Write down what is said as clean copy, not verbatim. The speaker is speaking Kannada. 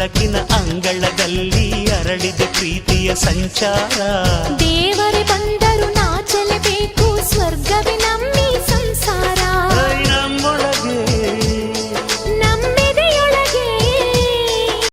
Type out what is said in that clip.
ಬೆಳಕಿನ ಅಂಗಳದಲ್ಲಿ ಅರಳಿದೆ ಪ್ರೀತಿಯ ಸಂಚಾರ. ದೇವರೇ ಬಂದರು ನಾಚಲೇಬೇಕು, ಸ್ವರ್ಗವೇ ನಮ್ಮಿ ಸಂಸಾರ.